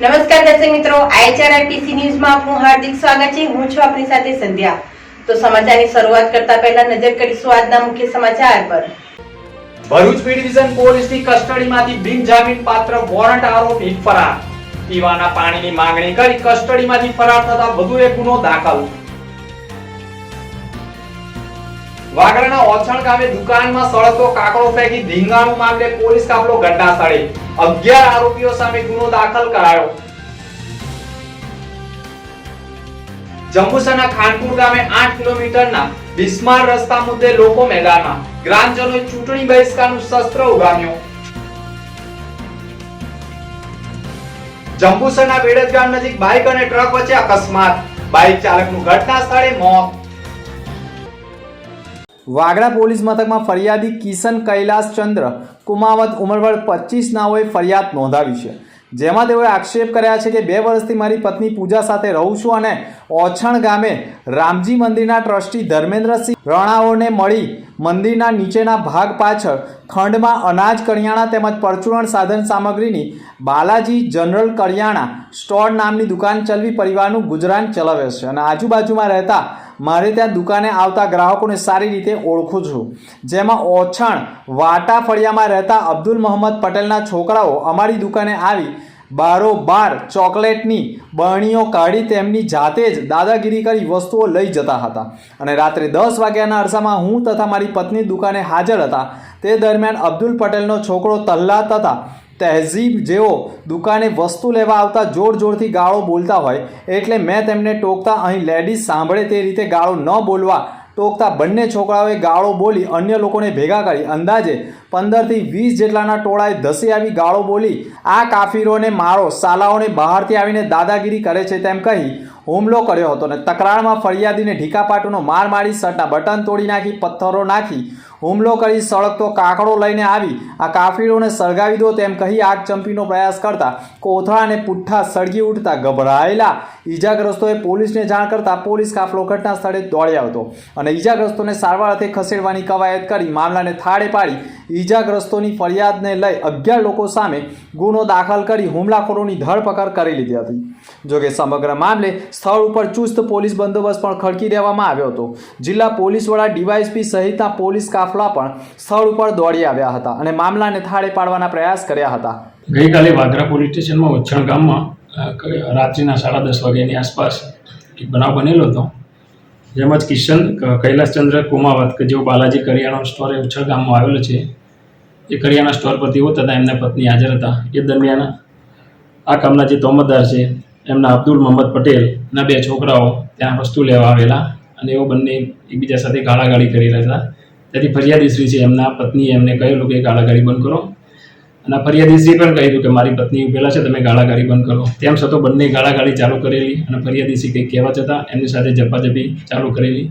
નમસ્કાર દર્શક મિત્રો, IHRTC ન્યૂઝમાં આપનું હાર્દિક સ્વાગત છે। હું છું આપની સાથે સંધ્યા। તો સમાચારની શરૂઆત કરતા પહેલા નજર કરીશું આજના મુખ્ય સમાચાર પર। ભરૂચ બી ડિવિઝન પોલીસની કસ્ટડીમાંથી બિનજામીન પાત્ર વોરંટ આરોપી ફરાર। પીવાના પાણીની માંગણી કરી કસ્ટડીમાંથી ફરાર થતા વધુ એક ગુનો દાખલ। વાગરાના ઓછણ ગામે દુકાનમાં સળગતો કાકડો ફેંકી ધીંગાણું મામલે પોલીસ કાફલો ઘટનાસ્થળે। 11 આરોપીઓ સામે ગુનો દાખલ કરાયો। જંબુસરના ખાનપુર ગામે 8 કિલોમીટરના બિસ્માર રસ્તા મુદ્દે લોકો મેદાનમાં। ગ્રામજનોએ ચૂંટણી બહિષ્કારનું શસ્ત્ર ઉગામ્યું। જંબુસરના વેડજ ગામ નજીક બાઇક અને ટ્રક વચ્ચે અકસ્માત। બાઇક ચાલકનું ઘટના સ્થળે મોત। વાગડા પોલીસ મથકમાં ફરિયાદી કિશન કૈલાસ ચંદ્ર કુમાવત ઉંમર 25 નાઓએ ફરિયાદ નોંધાવી છે, જેમાં તેઓએ આક્ષેપ કર્યા છે કે 2 વર્ષથી મારી પત્ની પૂજા સાથે રહું છું અને ઓછણ ગામે રામજી મંદિરના ટ્રસ્ટી ધર્મેન્દ્રસિંહ રણાઓને મળી મંદિરના નીચેના ભાગ પાછળ ખંડમાં અનાજ કરિયાણા તેમજ પરચુરણ સાધન સામગ્રીની બાલાજી જનરલ કરિયાણા સ્ટોર નામની દુકાન ચલાવી પરિવારનું ગુજરાન ચલાવે છે અને આજુબાજુમાં રહેતા મારે ત્યાં દુકાને આવતા ગ્રાહકોને સારી રીતે ઓળખું છું, જેમાં ઓછણ વાટા ફળિયામાં રહેતા અબ્દુલ મોહમ્મદ પટેલના છોકરાઓ અમારી દુકાને આવી બારોબાર ચોકલેટની બરણીઓ કાઢી તેમની જાતે જ દાદાગીરી કરી વસ્તુઓ લઈ જતા હતા અને રાત્રે 10 વાગ્યાના અરસામાં હું તથા મારી પત્ની દુકાને હાજર હતા। તે દરમિયાન અબ્દુલ પટેલનો છોકરો તલ્લા તથા તહેઝીબ જેઓ દુકાને વસ્તુ લેવા આવતા જોર જોરથી ગાળો બોલતા હોય એટલે મેં તેમને ટોકતા અહીં લેડીઝ સાંભળે તે રીતે ગાળો ન બોલવા ટોકતા બંને છોકરાઓએ ગાળો બોલી અન્ય લોકોને ભેગા કરી અંદાજે 15 થી 20 જેટલાના ટોળાએ ધસી આવી ગાળો બોલી આ કાફીરોને મારો, સાલાઓને બહારથી આવીને દાદાગીરી કરે છે તેમ કહી હુમલો કર્યો હતો અને તકરારમાં ફરિયાદીને ઢીકાપાટુનો માર મારી શર્ટના બટન તોડી નાખી પથ્થરો નાખી હુમલો કરી સળગતો કાકડો લઈને આવી આ કાફીરોને સળગાવી દો તેમ કહી આગ ચંપીનો પ્રયાસ કરતા કોથળા અને પુઠ્ઠા સળગી ઉઠતા ગભરાયેલા ઈજાગ્રસ્તોએ પોલીસને જાણ કરતા પોલીસ કાફલો ઘટના સ્થળે દોડી આવતો અને ઈજાગ્રસ્તોને સારવાર અર્થે ખસેડવાની કવાયત કરી મામલાને થાળે પાડી ઈજાગ્રસ્તોની ફરિયાદને લઈ 11 લોકો સામે ગુનો દાખલ કરી હુમલાખોરોની ધરપકડ કરી લીધી હતી। જોકે સમગ્ર મામલે સ્થળ ઉપર ચુસ્ત પોલીસ બંદોબસ્ત પણ ખડકી દેવામાં આવ્યો હતો। જિલ્લા પોલીસ વડા ડીવાયએસપી સહિતના પોલીસ કાફલા પણ સ્થળ ઉપર દોડી આવ્યા હતા અને મામલાને થાળે પાડવાના પ્રયાસ કર્યા હતા। ગઈકાલે વાગરા પોલીસ સ્ટેશનમાં ઓછણ ગામમાં રાત્રિના 10:30 વાગ્યાની આસપાસ એક બનાવ બનેલો હતો, જેમાં કિશન કૈલાસચંદ્ર કુમાવત કે જેઓ બાલાજી કરિયાણા સ્ટોર ઓછણ ગામમાં આવેલો છે એ કરિયાણા સ્ટોર પર તેઓ તથા એમના પત્ની હાજર હતા। એ દરમિયાન આ કામના જે તોમતદાર છે એમના અબ્દુલ મોહમ્મદ પટેલના 2 છોકરાઓ ત્યાં વસ્તુ લેવા આવેલા અને એઓ બંને એકબીજા સાથે ગાળાગાળી કરી રહ્યા હતા। તેથી ફરિયાદીશ્રી છે એમના પત્નીએ એમને કહેલું કે ગાળાગાળી બંધ કરો અને ફરિયાદીશ્રી પણ કહ્યું કે મારી પત્ની ઉભેલા છે, તમે ગાળાગાળી બંધ કરો। તેમ છતાં બંને ગાળાગાળી ચાલુ કરેલી અને ફરિયાદીશ્રી કંઈક કહેવા છતાં એમની સાથે ઝપાઝપી ચાલુ કરેલી।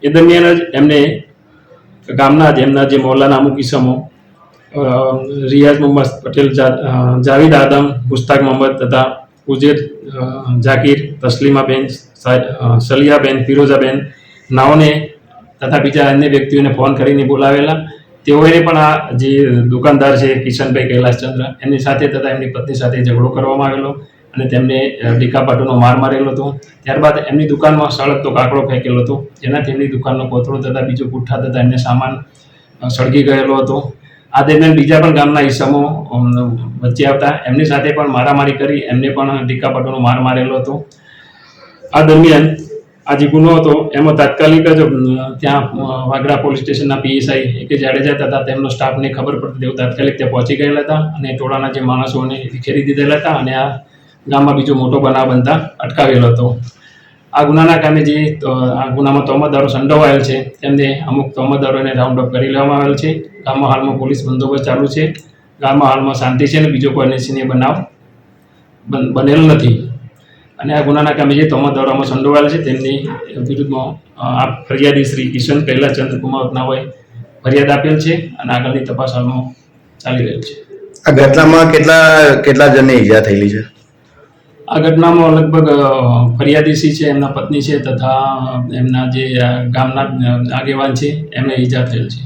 એ દરમિયાન જ એમને ગામના જ એમના જે મોહલ્લાના અમુક ઇસમો રિયાઝ મોહમ્મદ પટેલ, જાવેદ આદમ, મુસ્તાક મોહમ્મદ તથા ઉજેર જાકીર, તસ્લીમાબેન, સલિયાબેન, ફિરોઝાબેન નાઓને તથા બીજા અન્ય વ્યક્તિઓને ફોન કરીને બોલાવેલા। તેઓએ પણ આ જે દુકાનદાર છે કિશનભાઈ કૈલાસચંદ્ર એમની સાથે તથા એમની પત્ની સાથે ઝઘડો કરવામાં આવેલો અને તેમને ઢીકાપાટુનો માર મારેલો હતો। ત્યારબાદ એમની દુકાનમાં સળગતો કાકડો ફેંકેલો હતો, જેનાથી એમની દુકાનનો કોથળો તથા બીજો પુઠ્ઠા તથા એમને સામાન સળગી ગયેલો હતો। આ દરમિયાન બીજા પણ ગામના ઈસમો વચ્ચે આવતા એમની સાથે પણ મારામારી કરી એમને પણ ઢીકાપાટુનો માર મારેલો હતો। આ દરમિયાન આ જે ગુનો હતો એમાં તાત્કાલિક જ ત્યાં વાગરા પોલીસ સ્ટેશનના પીએસઆઈ એ.કે. જાડેજા તથા તેમનો સ્ટાફને ખબર પડતી તેઓ તાત્કાલિક ત્યાં પહોંચી ગયેલા હતા અને ટોળાના જે માણસોને વિખેરી દીધેલા હતા અને આ ગામમાં બીજો મોટો બનાવ બનતા અટકાવેલો હતો। આ ગુનાના કામે જે આ ગુનામાં તોમતદારો સંડોવાયેલ છે તેમને અમુક તોમતદારોને રાઉન્ડ અપ કરી લેવામાં આવેલ છે। ગામમાં હાલમાં પોલીસ બંદોબસ્ત ચાલુ છે। ગામમાં હાલમાં શાંતિ છે અને બીજો કોઈ અનિચ્છનીય બનાવ બનેલ નથી અને આ ગુનાના કામે જે તોમતદારોમાં સંડોવાયેલ છે તેમની વિરુદ્ધમાં આ ફરિયાદી શ્રી કિશન કૈલાસચંદ્ર કુમાવતના હોય ફરિયાદ આપેલ છે અને આગળની તપાસ હાલમાં ચાલી રહેલ છે। આ ઘટનામાં કેટલા જણને ઈજા થયેલી છે? આ ઘટનામાં લગભગ ફરિયાદીશ્રી છે એમના પત્ની છે તથા એમના જે ગામના આગેવાન છે એમને ઈજા થયેલ છે।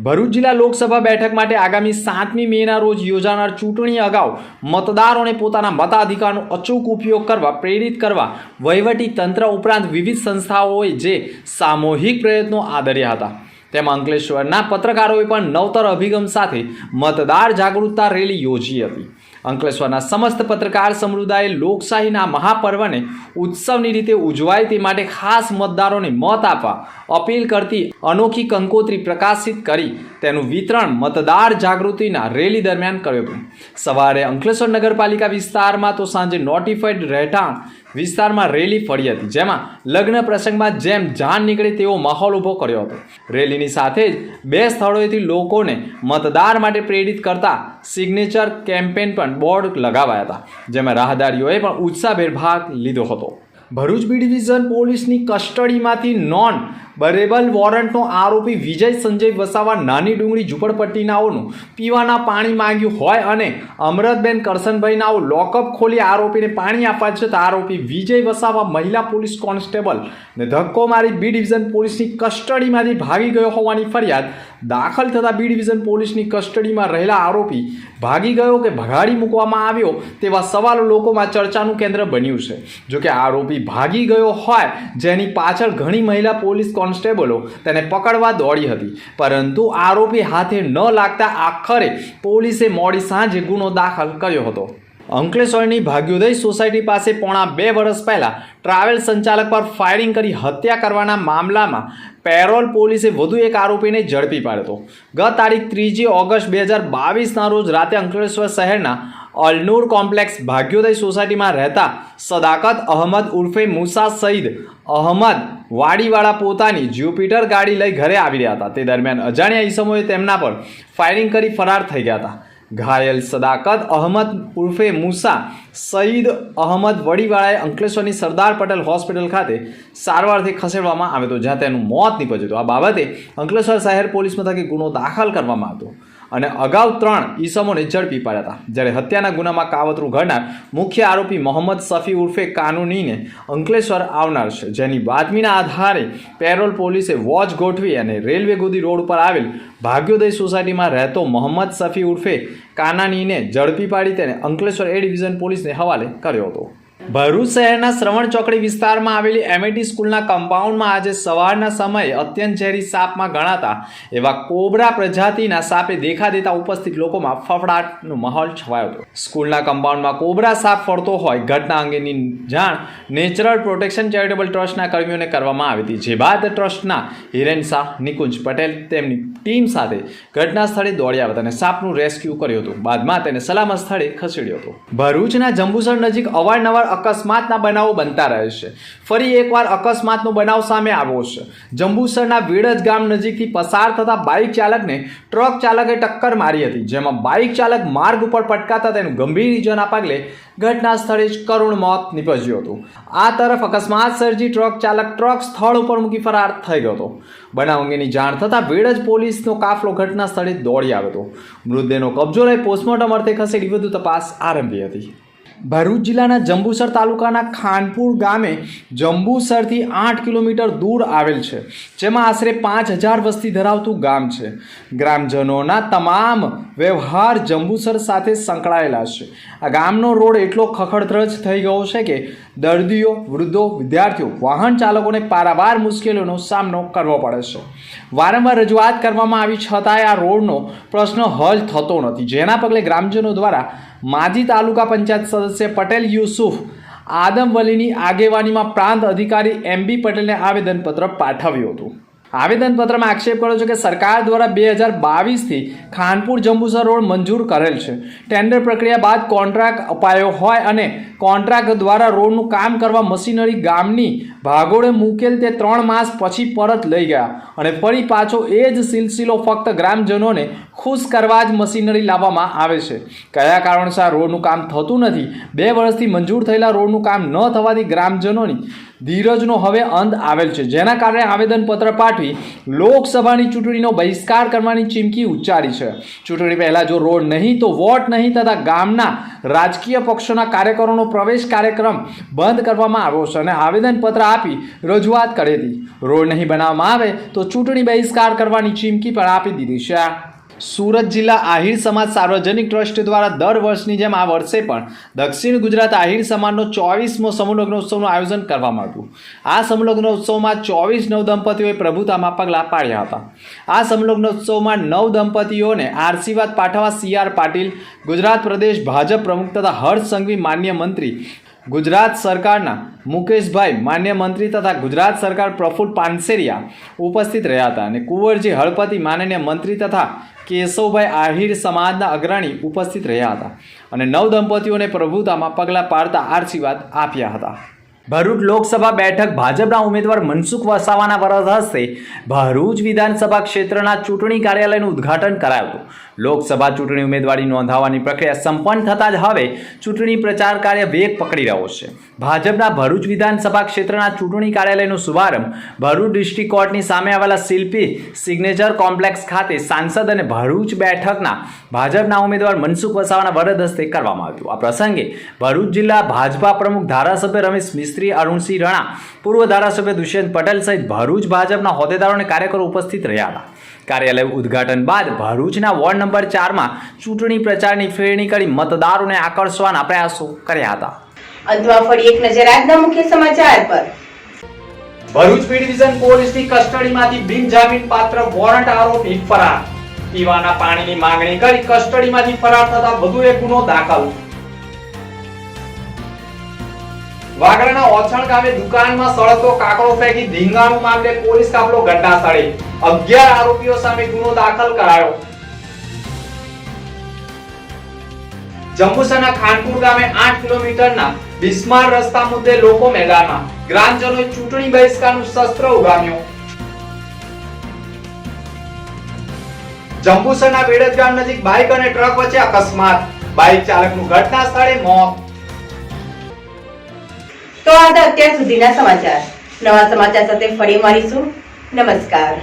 ભરૂચ જિલ્લા લોકસભા બેઠક માટે આગામી 7મી મેના રોજ યોજાનાર ચૂંટણી અગાઉ મતદારોને પોતાના મતાધિકારનો અચૂક ઉપયોગ કરવા પ્રેરિત કરવા વહીવટી તંત્ર ઉપરાંત વિવિધ સંસ્થાઓએ જે સામૂહિક પ્રયત્નો આદર્યા હતા તેમાં અંકલેશ્વરના પત્રકારોએ પણ નવતર અભિગમ સાથે મતદાર જાગૃતતા રેલી યોજી હતી. અંકલેશ્વરના સમસ્ત પત્રકાર સમુદાયે લોકશાહીના મહાપર્વને ઉત્સવની રીતે ઉજવાય તે માટે ખાસ મતદારોને મત આપવા અપીલ કરતી અનોખી કંકોત્રી પ્રકાશિત કરી તેનું વિતરણ મતદાર જાગૃતિના રેલી દરમિયાન કર્યું હતું. સવારે અંકલેશ્વર નગરપાલિકા વિસ્તારમાં તો સાંજે નોટિફાઈડ રહેઠાણ વિસ્તારમાં રેલી ફળી હતી, જેમાં લગ્ન પ્રસંગમાં જેમ જાન નીકળે તેવો માહોલ ઊભો કર્યો હતો. રેલીની સાથે જ 2 સ્થળોએથી લોકોને મતદાર માટે પ્રેરિત કરતા સિગ્નેચર કેમ્પેન પણ બોર્ડ લગાવાયા હતા, જેમાં રાહદારીઓએ પણ ઉત્સાહભેર ભાગ લીધો હતો. ભરૂચ બી ડિવિઝન પોલીસની કસ્ટડીમાંથી નોન બરેબલ વોરંટનો આરોપી વિજય સંજય વસાવા નાની ડુંગળી ઝૂંપડપટ્ટીનાઓનું પીવાના પાણી માંગ્યું હોય અને અમરતબેન કરસનભાઈનાઓ લોકઅપ ખોલી આરોપીને પાણી આપવા છતાં આરોપી વિજય વસાવા મહિલા પોલીસ કોન્સ્ટેબલ ને ધક્કો મારી બી ડિવિઝન પોલીસની કસ્ટડીમાંથી ભાગી ગયો હોવાની ફરિયાદ દાખલ થતાં બી ડિવિઝન પોલીસની કસ્ટડીમાં રહેલા આરોપી ભાગી ગયો કે ભગાડી મૂકવામાં આવ્યો તેવા સવાલો લોકોમાં ચર્ચાનું કેન્દ્ર બન્યું છે. જોકે આરોપી ભાગી ગયો હોય જેની પાછળ ઘણી મહિલા પોલીસ કોન્સ્ટેબલો તેને પકડવા દોડી હતી, પરંતુ આરોપી હાથે ન લાગતા આખરે પોલીસે મોડી સાંજે ગુનો દાખલ કર્યો હતો. અંકલેશ્વરની ભાગ્યોદય સોસાયટી પાસે પોણા 2 વર્ષ પહેલા ટ્રાવેલ સંચાલક પર ફાયરિંગ કરી હત્યા કરવાના મામલામાં પેરોલ પોલીસે વધુ એક આરોપીને ઝડપી પાડ્યો હતો. ગત તારીખ 3 ઓગસ્ટ 2022ના રોજ રાતે અંકલેશ્વર શહેરના અલનૂર કોમ્પ્લેક્સ ભાગ્યોદય સોસાયટીમાં રહેતા સદાકત અહમદ ઉર્ફે મુસા સઈદ અહમદ વાડીવાળા પોતાની જ્યુપિટર ગાડી લઈ ઘરે આવી રહ્યા હતા. તે દરમિયાન અજાણ્યા ઈસમોએ તેમના પર ફાયરિંગ કરી ફરાર થઈ ગયા હતા. ઘાયલ સદાકત અહમદ ઉર્ફે મુસા સઈદ અહમદ વડીવાળાએ અંકલેશ્વરની સરદાર પટેલ હોસ્પિટલ ખાતે સારવારથી ખસેડવામાં આવ્યો હતો, જ્યાં તેનું મોત નીપજ્યું હતું. આ બાબતે અંકલેશ્વર શહેર પોલીસ મથકે ગુનો દાખલ કરવામાં આવ્યો અને અગાઉ 3 ઈસમોને ઝડપી પાડ્યા હતા. જ્યારે હત્યાના ગુનામાં કાવતરું ઘડનાર મુખ્ય આરોપી મોહમ્મદ સફી ઉર્ફે કાનૂનીને અંકલેશ્વર આવનાર છે, જેની બાતમીના આધારે પેરોલ પોલીસે વોચ ગોઠવી અને રેલવે ગોદી રોડ પર આવેલ ભાગ્યોદય સોસાયટીમાં રહેતો મોહમ્મદ સફી ઉર્ફે કાનાનીને ઝડપી પાડી તેને અંકલેશ્વર એ ડિવિઝન પોલીસને હવાલે કર્યો હતો. ભરૂચ શહેરના શ્રવણ ચોકડી વિસ્તારમાં આવેલી એમએટી સ્કૂલના કમ્પાઉન્ડમાં આજે સવારના સમયે અત્યંત ઝેરી સાપમાં ગણાતા એવા કોબરા પ્રજાતિના સાપે દેખા દેતા ઉપસ્થિત લોકોમાં ફફડાટનો માહોલ છવાયો હતો. સ્કૂલના કમ્પાઉન્ડમાં કોબરા સાપ ફરતો હોય ઘટના અંગેની જાણ નેચરલ પ્રોટેક્શન ચેરિટેબલ ટ્રસ્ટના કર્મીઓને કરવામાં આવી હતી, જે બાદ ટ્રસ્ટના હિરેન શાહ, નિકુંજ પટેલ તેમની ટીમ સાથે ઘટના સ્થળે દોડી આવ્યા અને સાપનું રેસ્ક્યુ કર્યું હતું. બાદમાં તેને સલામત સ્થળે ખસેડ્યો હતો. ભરૂચના જંબુસર નજીક અવારનવાર અકસ્માતના બનાવો બનતા રહે છે. ફરી એકવાર અકસ્માતનો બનાવ સામે આવ્યો છે. જંબુસરના વેડજ ગામ નજીકથી પસાર થતા બાઇક ચાલકને ટ્રક ચાલકે ટક્કર મારી હતી, જેમાં બાઇક ચાલક માર્ગ ઉપર પટકાતા તેનું ગંભીર ઇજાના પગલે ઘટના સ્થળે જ કરુણ મોત નીપજ્યું હતું. આ તરફ અકસ્માત સર્જી ટ્રક ચાલક ટ્રક સ્થળ ઉપર મૂકી ફરાર થઈ ગયો હતો. બનાવ અંગેની જાણ થતાં વેડજ પોલીસનો કાફલો ઘટના સ્થળે દોડી આવ્યો હતો. મૃતદેહનો કબજો લઈ પોસ્ટમોર્ટમ અર્થે ખસેડી વધુ તપાસ આરંભી હતી. ભરૂચ જિલ્લાના જંબુસર તાલુકાના ખાનપુર ગામે જંબુસરથી 8 કિલોમીટર દૂર આવેલ છે, જેમાં આશરે 5000 વસ્તી ધરાવતું ગામ છે. ગ્રામજનોના તમામ વ્યવહાર જંબુસર સાથે સંકળાયેલા છે. આ ગામનો રોડ એટલો ખખડધજ થઈ ગયો છે કે દર્દીઓ, વૃદ્ધો, વિદ્યાર્થીઓ, વાહન ચાલકોને પારાવાર મુશ્કેલીઓનો સામનો કરવો પડે છે. વારંવાર રજૂઆત કરવામાં આવી છતાંય આ રોડનો પ્રશ્ન હલ થતો નથી, જેના પગલે ગ્રામજનો દ્વારા માજી તાલુકા પંચાયત સદસ્ય પટેલ યુસુફ આદમવલીની આગેવાનીમાં પ્રાંત અધિકારી MB પટેલને આવેદનપત્ર પાઠવ્યું હતું. આવેદનપત્રમાં આક્ષેપ કર્યો છે કે સરકાર દ્વારા 2022થી ખાનપુર જંબુસર રોડ મંજૂર કરેલ છે. ટેન્ડર પ્રક્રિયા બાદ કોન્ટ્રાક્ટ અપાયો હોય અને કોન્ટ્રાક્ટ દ્વારા રોડનું કામ કરવા મશીનરી ગામની ભાગોળે મૂકેલ તે 3 માસ પછી પરત લઈ ગયા અને ફરી પાછો એ જ સિલસિલો ફક્ત ગ્રામજનોને ખુશ કરવા જ મશીનરી લાવવામાં આવે છે. કયા કારણસર રોડનું કામ થતું નથી? 2 વર્ષથી મંજૂર થયેલા રોડનું કામ ન થવાથી ગ્રામજનોની ધીરજનો હવે અંત આવેલ છે, જેના કારણે આવેદનપત્ર પાઠવી લોકસભાની ચૂંટણીનો બહિષ્કાર કરવાની ચીમકી ઉચ્ચારી છે. ચૂંટણી પહેલા જો રોડ નહીં તો વોટ નહીં તથા ગામના રાજકીય પક્ષોના કાર્યકરોનો પ્રવેશ કાર્યક્રમ બંધ કરવામાં આવ્યો છે અને આવેદનપત્ર આપી રજૂઆત કરી હતી. રોડ નહીં બનાવવામાં આવે તો ચૂંટણી બહિષ્કાર કરવાની ચીમકી પણ આપી દીધી છે. સુરત જિલ્લા આહિર સમાજ સાર્વજનિક ટ્રસ્ટ દ્વારા દર વર્ષની જેમ આ વર્ષે પણ દક્ષિણ ગુજરાત આહિર સમાજનો 24મો સમૂહ લગ્ન ઉત્સવનું આયોજન કરવામાં આવ્યું. આ સમૂહ લગ્ન ઉત્સવમાં 24 નવદંપતીઓએ પ્રભુતામાં પગલાં પાડ્યા હતા. આ સમૂહ લગ્ન ઉત્સવમાં 9 દંપતીઓને આશીર્વાદ પાઠવવા CR પાટીલ, ગુજરાત પ્રદેશ ભાજપ પ્રમુખ તથા હર્ષ સંઘવી માન્ય મંત્રી, ગુજરાત સરકારના મુકેશભાઈ માન્ય મંત્રી તથા ગુજરાત સરકાર પ્રફુલ્લ પાનસેરિયા ઉપસ્થિત રહ્યા હતા અને કુંવરજી હળપતિ માનનીય મંત્રી તથા કેશવભાઈ આહિર સમાજના અગ્રણી ઉપસ્થિત રહ્યા હતા અને 9 દંપતીઓને પ્રભુતામાં પગલાં પાડતા આશીર્વાદ આપ્યા હતા. ભરૂચ લોકસભા બેઠક ભાજપના ઉમેદવાર મનસુખ વસાવાના વરદ હસ્તે ભરૂચ વિધાનસભા ક્ષેત્રના ચૂંટણી કાર્યાલયનું ઉદ્ઘાટન કરાયું હતું. લોકસભા ચૂંટણી ઉમેદવારી નોંધાવવાની પ્રક્રિયા સંપન્ન થતાં જ હવે ચૂંટણી પ્રચાર કાર્ય વેગ પકડી રહ્યો છે. ભાજપના ભરૂચ વિધાનસભા ક્ષેત્રના ચૂંટણી કાર્યાલયનો શુભારંભ ભરૂચ ડિસ્ટ્રિક્ટ કોર્ટની સામે આવેલા શિલ્પી સિગ્નેચર કોમ્પ્લેક્સ ખાતે સાંસદ અને ભરૂચ બેઠકના ભાજપના ઉમેદવાર મનસુખ વસાવાના વરદ હસ્તે કરવામાં આવ્યું. આ પ્રસંગે ભરૂચ જિલ્લા ભાજપા પ્રમુખ ધારાસભ્ય રમેશ મિસ્ત્રી, અરુણસિંહ રણા, પૂર્વ ધારાસભ્ય દુષ્યંત પટેલ સહિત ભરૂચ ભાજપના હોદ્દેદારો અને કાર્યકરો ઉપસ્થિત રહ્યા હતા. કાર્યાલય ઉદ્ઘાટન બાદ ભરૂચના વોર્ડ નંબર 4માં ચૂંટણી પ્રચારની ફેરણી કરી મતદારોને આકર્ષવાના પ્રયાસો કર્યા હતા. અંતમાં ફરી એક નજર આજના મુખ્ય સમાચાર પર. ભરૂચ બી ડિવિઝન પોલીસની કસ્ટડીમાંથી બિનજામીન પાત્ર વોરંટ આરોપી ફરાર. પીવાના પાણીની માંગણી કરી કસ્ટડીમાંથી ફરાર થતા વધુ એક ગુનો દાખલ. વાગરાના ઓછણ ગામે દુકાનમાં સળગતો કાકડો ફેંકી ધીંગાણું મામલે પોલીસ કાફલો ઘટનાસ્થળે. 11 આરોપીઓ સામે ગુનો દાખલ કરાયો. જંબુસરના ખાનપુર ગામે 8 કિલોમીટરના બિસ્માર રસ્તા મુદ્દે લોકો મેદાનમાં. ગ્રામજનોએ ચૂંટણી બહિષ્કારનું શસ્ત્ર ઉગામ્યું. જંબુસરના વેડજ ગામ નજીક બાઇક અને ટ્રક વચ્ચે અકસ્માત. બાઇક ચાલકનું ઘટના સ્થળે મોત. તો આ હતા અત્યાર સુધીના સમાચાર. નવા સમાચાર સાથે ફરી મળીશું. નમસ્કાર.